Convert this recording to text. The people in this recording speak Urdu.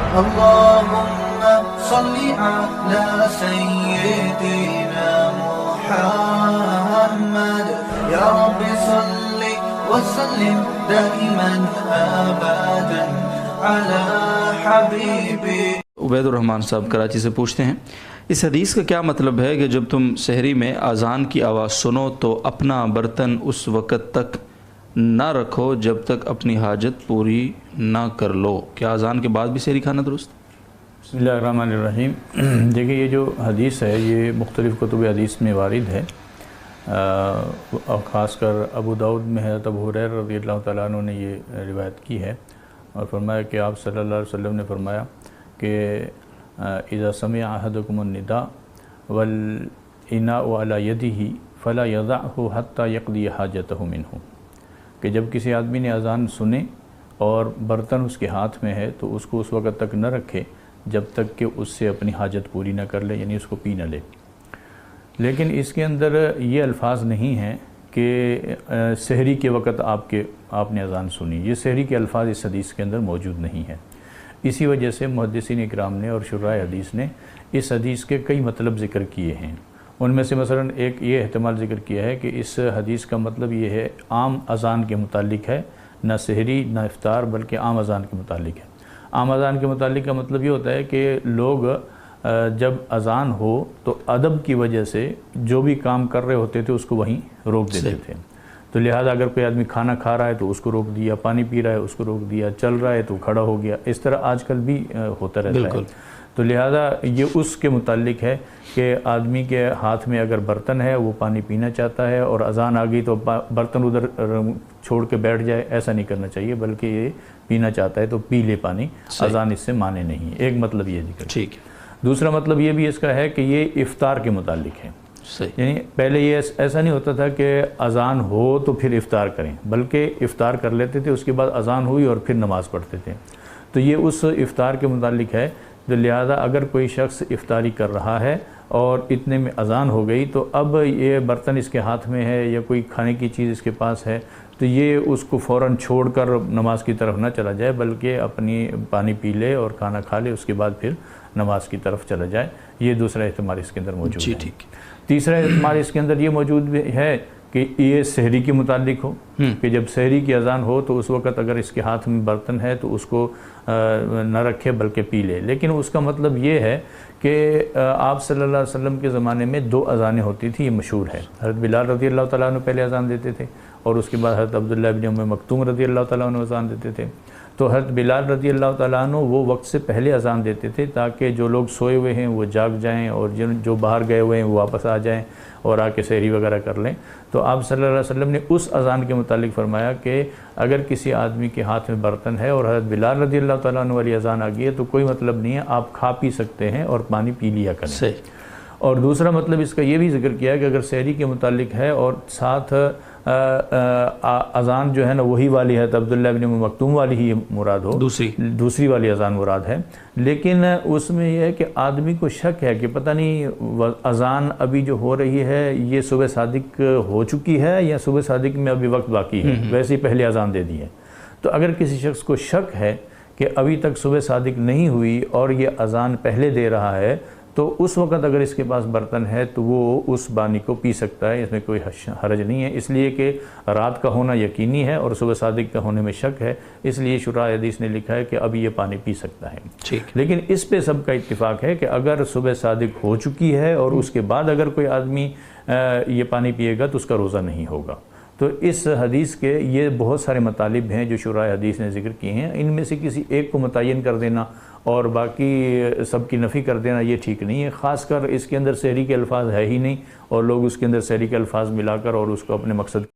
اللهم صل على سيدنا محمد يا رب صل وسلم دائما ابدا على حبيبي. عبید الرحمن صاحب کراچی سے پوچھتے ہیں اس حدیث کا کیا مطلب ہے کہ جب تم سحری میں اذان کی آواز سنو تو اپنا برتن اس وقت تک نہ رکھو جب تک اپنی حاجت پوری نہ کر لو؟ کیا اذان کے بعد بھی سحری کھانا درست؟ بسم اللہ الرحمن الرحیم. دیکھیں یہ جو حدیث ہے یہ مختلف کتب حدیث میں وارد ہے، اور خاص کر ابو داؤد میں حضرت ابو ہریرہ رضی اللہ تعالیٰ عنہ نے یہ روایت کی ہے اور فرمایا کہ آپ صلی اللہ علیہ وسلم نے فرمایا کہ اذا سمع احدکم النداء والاناء علی یدہ فلا یضعہ حتی یقضی حاجتہ منہ، کہ جب کسی آدمی نے اذان سنے اور برتن اس کے ہاتھ میں ہے تو اس کو اس وقت تک نہ رکھے جب تک کہ اس سے اپنی حاجت پوری نہ کر لے، یعنی اس کو پی نہ لے. لیکن اس کے اندر یہ الفاظ نہیں ہیں کہ سحری کے وقت آپ نے اذان سنی، یہ سحری کے الفاظ اس حدیث کے اندر موجود نہیں ہیں. اسی وجہ سے محدثین اکرام نے اور شراح حدیث نے اس حدیث کے کئی مطلب ذکر کیے ہیں. ان میں سے مثلا ایک یہ احتمال ذکر کیا ہے کہ اس حدیث کا مطلب یہ ہے عام اذان کے متعلق ہے، نہ سحری نہ افطار بلکہ عام اذان کے متعلق ہے. عام اذان کے متعلق کا مطلب یہ ہوتا ہے کہ لوگ جب اذان ہو تو ادب کی وجہ سے جو بھی کام کر رہے ہوتے تھے اس کو وہیں روک دیتے تھے. تو لہٰذا اگر کوئی آدمی کھانا کھا رہا ہے تو اس کو روک دیا، پانی پی رہا ہے اس کو روک دیا، چل رہا ہے تو کھڑا ہو گیا. اس طرح آج کل بھی ہوتا رہتا ہے. تو لہٰذا یہ اس کے متعلق ہے کہ آدمی کے ہاتھ میں اگر برتن ہے وہ پانی پینا چاہتا ہے اور اذان آ گئی تو برتن ادھر چھوڑ کے بیٹھ جائے، ایسا نہیں کرنا چاہیے، بلکہ یہ پینا چاہتا ہے تو پی لے پانی. اذان اس سے مانے نہیں. ایک مطلب یہ ذکر. ٹھیک. دوسرا مطلب یہ بھی اس کا ہے کہ یہ افطار کے متعلق ہے. یعنی پہلے یہ ایسا نہیں ہوتا تھا کہ اذان ہو تو پھر افطار کریں، بلکہ افطار کر لیتے تھے، اس کے بعد اذان ہوئی اور پھر نماز پڑھتے تھے. تو یہ اس افطار کے متعلق ہے. تو لہذا اگر کوئی شخص افطاری کر رہا ہے اور اتنے میں اذان ہو گئی تو اب یہ برتن اس کے ہاتھ میں ہے یا کوئی کھانے کی چیز اس کے پاس ہے تو یہ اس کو فوراً چھوڑ کر نماز کی طرف نہ چلا جائے، بلکہ اپنی پانی پی لے اور کھانا کھا لے، اس کے بعد پھر نماز کی طرف چلا جائے. یہ دوسرا احتمال اس کے اندر موجود ہے. ٹھیک. تیسرا احتمال اس کے اندر یہ موجود ہے کہ یہ سحری کے متعلق ہو کہ جب سحری کی اذان ہو تو اس وقت اگر اس کے ہاتھ میں برتن ہے تو اس کو نہ رکھے بلکہ پی لے. لیکن اس کا مطلب یہ ہے کہ آپ صلی اللہ علیہ وسلم کے زمانے میں 2 اذانیں ہوتی تھیں، یہ مشہور ہے. حضرت بلال رضی اللہ تعالیٰ عنہ پہلے اذان دیتے تھے اور اس کے بعد حضرت عبداللہ بن ام مکتوم رضی اللہ تعالیٰ عنہ اذان دیتے تھے. تو حضرت بلال رضی اللہ تعالیٰ عنہ وہ وقت سے پہلے اذان دیتے تھے تاکہ جو لوگ سوئے ہوئے ہیں وہ جاگ جائیں اور جو باہر گئے ہوئے ہیں وہ واپس آ جائیں اور آ کے سحری وغیرہ کر لیں. تو آپ صلی اللہ علیہ وسلم نے اس اذان کے متعلق فرمایا کہ اگر کسی آدمی کے ہاتھ میں برتن ہے اور حضرت بلال رضی اللہ تعالیٰ عنہ والی اذان آ گئی ہے تو کوئی مطلب نہیں ہے، آپ کھا پی سکتے ہیں اور پانی پی لیا کریں. اور دوسرا مطلب اس کا یہ بھی ذکر کیا ہے کہ اگر سحری کے متعلق ہے اور ساتھ اذان جو ہے نا وہی والی ہے، تو عبداللہ بن ام مکتوم والی ہی مراد ہو، دوسری والی اذان مراد ہے، لیکن اس میں یہ ہے کہ آدمی کو شک ہے کہ پتہ نہیں اذان ابھی جو ہو رہی ہے یہ صبح صادق ہو چکی ہے یا صبح صادق میں ابھی وقت باقی ہے، ویسے ہی پہلے اذان دے دی ہے. تو اگر کسی شخص کو شک ہے کہ ابھی تک صبح صادق نہیں ہوئی اور یہ اذان پہلے دے رہا ہے تو اس وقت اگر اس کے پاس برتن ہے تو وہ اس پانی کو پی سکتا ہے، اس میں کوئی حرج نہیں ہے، اس لیے کہ رات کا ہونا یقینی ہے اور صبح صادق کا ہونے میں شک ہے، اس لیے شراح حدیث نے لکھا ہے کہ اب یہ پانی پی سکتا ہے. لیکن اس پہ سب کا اتفاق ہے کہ اگر صبح صادق ہو چکی ہے اور اس کے بعد اگر کوئی آدمی یہ پانی پیے گا تو اس کا روزہ نہیں ہوگا. تو اس حدیث کے یہ بہت سارے مطالب ہیں جو شراح حدیث نے ذکر کیے ہیں، ان میں سے کسی ایک کو متعین کر دینا اور باقی سب کی نفی کر دینا یہ ٹھیک نہیں ہے. خاص کر اس کے اندر سحری کے الفاظ ہے ہی نہیں اور لوگ اس کے اندر سحری کے الفاظ ملا کر اور اس کو اپنے مقصد